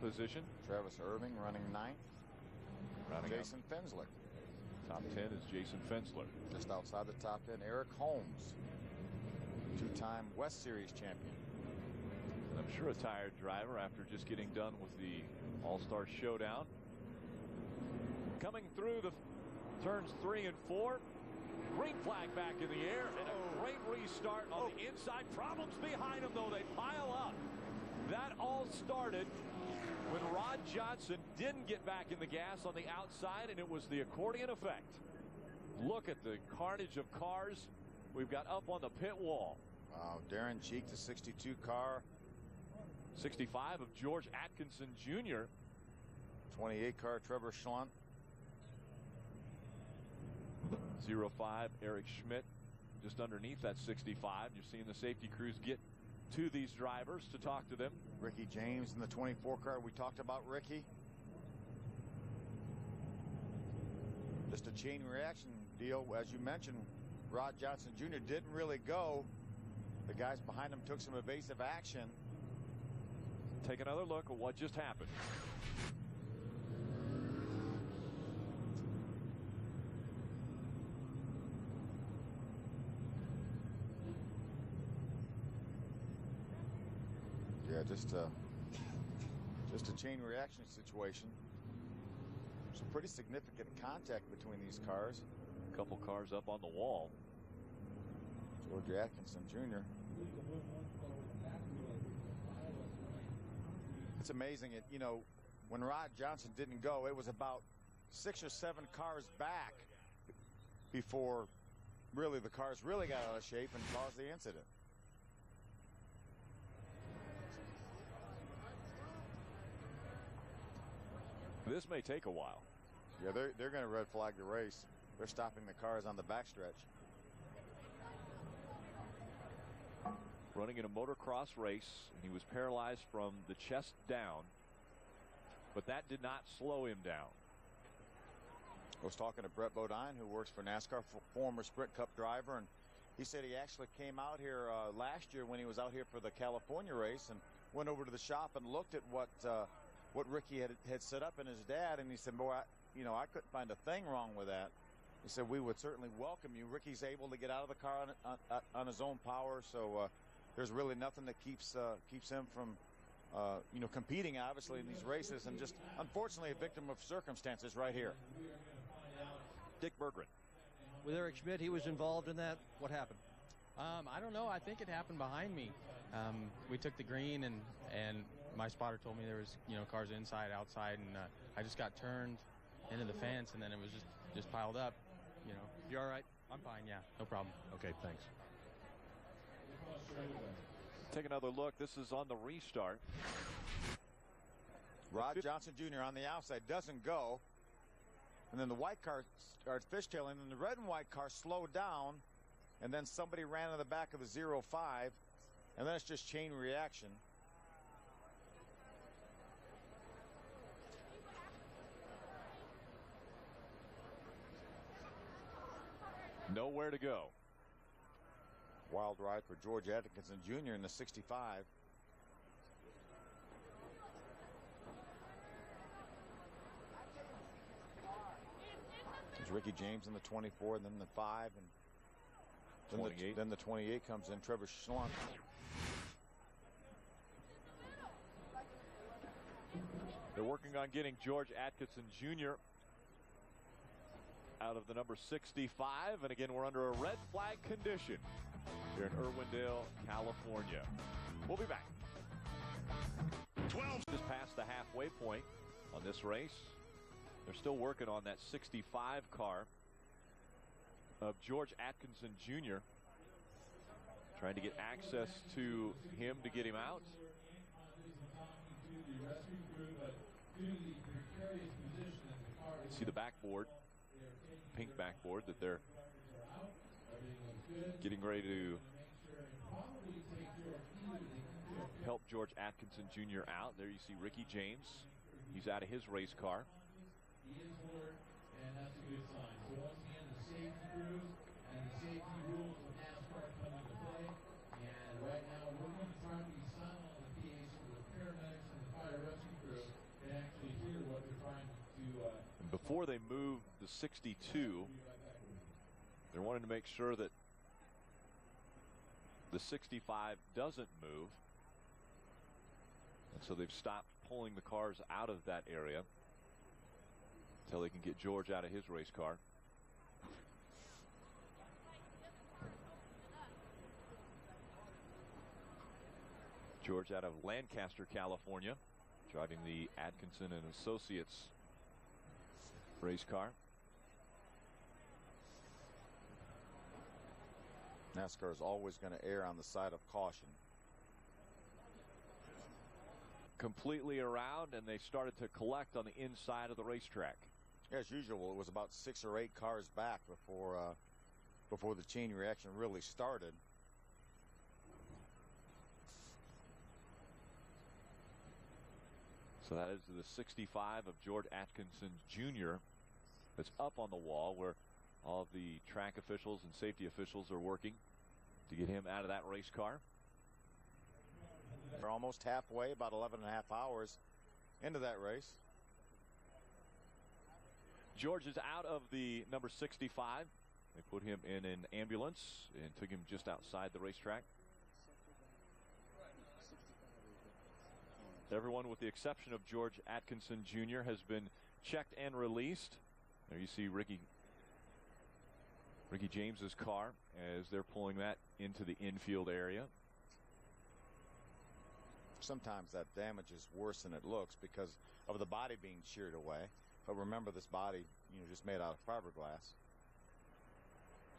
position. Travis Irving running 9th. Rounding Jason Fensler. Top 10 is Jason Fensler. Just outside the top 10, Eric Holmes, 2-time West Series champion. And I'm sure a tired driver after just getting done with the All-Star Showdown. Coming through the turns 3 and 4. Green flag back in the air, and a great restart on the inside. Problems behind him, though. They pile up. That all started when Rod Johnson didn't get back in the gas on the outside, and it was the accordion effect. Look at the carnage of cars we've got up on the pit wall. Wow, Darren Cheek, the 62 car. 65 of George Atkinson Jr. 28 car, Trevor Schlunt. 05, Eric Schmidt, just underneath that 65. You're seeing the safety crews get to these drivers to talk to them. Ricky James in the 24 car. We talked about Ricky. Just a chain reaction deal. As you mentioned, Rod Johnson Jr. didn't really go. The guys behind him took some evasive action. Take another look at what just happened. Yeah, just a chain reaction situation. Some pretty significant contact between these cars. A couple cars up on the wall. George Atkinson Jr. It's amazing. You know, when Rod Johnson didn't go, it was about 6 or 7 cars back before really the cars really got out of shape and caused the incident. This may take a while. Yeah, they're going to red flag the race. They're stopping the cars on the backstretch. Running in a motocross race, he was paralyzed from the chest down, but that did not slow him down. I was talking to Brett Bodine, who works for NASCAR, former Sprint Cup driver, and he said he actually came out here last year when he was out here for the California race and went over to the shop and looked at what Ricky had set up in his dad, and he said, boy, I couldn't find a thing wrong with that. He said, we would certainly welcome you. Ricky's able to get out of the car on his own power, so there's really nothing that keeps him from competing, obviously, in these races, and just unfortunately a victim of circumstances right here. Dick Berggren. With Eric Schmidt, he was involved in that. What happened? I don't know. I think it happened behind me. We took the green, and my spotter told me there was, cars inside, outside, and I just got turned into the fence, and then it was just piled up. You all right? I'm fine. Yeah, no problem. Okay, thanks. Take another look. This is on the restart. Rod Johnson Jr. on the outside doesn't go. And then the white car starts fishtailing, and the red and white car slowed down, and then somebody ran in the back of the 05, and then it's just chain reaction. Nowhere to go. Wild ride for George Atkinson Jr. in the 65. There's Ricky James in the 24, and then the 5, and then the 28 comes in, Trevor Schlunt. They're working on getting George Atkinson Jr. out of the number 65, and again, we're under a red flag condition here in Irwindale, California. We'll be back. 12. Just past the halfway point on this race. They're still working on that 65 car of George Atkinson Jr. Trying to get access to him to get him out. See the backboard, pink backboard that they're getting ready to help George Atkinson Jr. out. There you see Ricky James. He's out of his race car. He is alert, and that's a good sign. So once again, the safety crews and the safety rules of NASCAR come into play. And right now, we're going to try to be silent on the PA so the paramedics and the fire rescue crew before they moved the 62, they're wanting to make sure that the 65 doesn't move. And so they've stopped pulling the cars out of that area until they can get George out of his race car. George out of Lancaster, California, driving the Atkinson and Associates race car. NASCAR is always going to err on the side of caution. Completely around, and they started to collect on the inside of the racetrack. As usual, it was about 6 or 8 cars back before the chain reaction really started. So that is the 65 of George Atkinson Jr. that's up on the wall, where all of the track officials and safety officials are working to get him out of that race car. They're almost halfway, about 11 and a half hours into that race. George is out of the number 65. They put him in an ambulance and took him just outside the racetrack. Everyone, with the exception of George Atkinson Jr., has been checked and released. There you see Ricky James's car as they're pulling that into the infield area. Sometimes that damage is worse than it looks because of the body being sheared away. But remember, this body, just made out of fiberglass.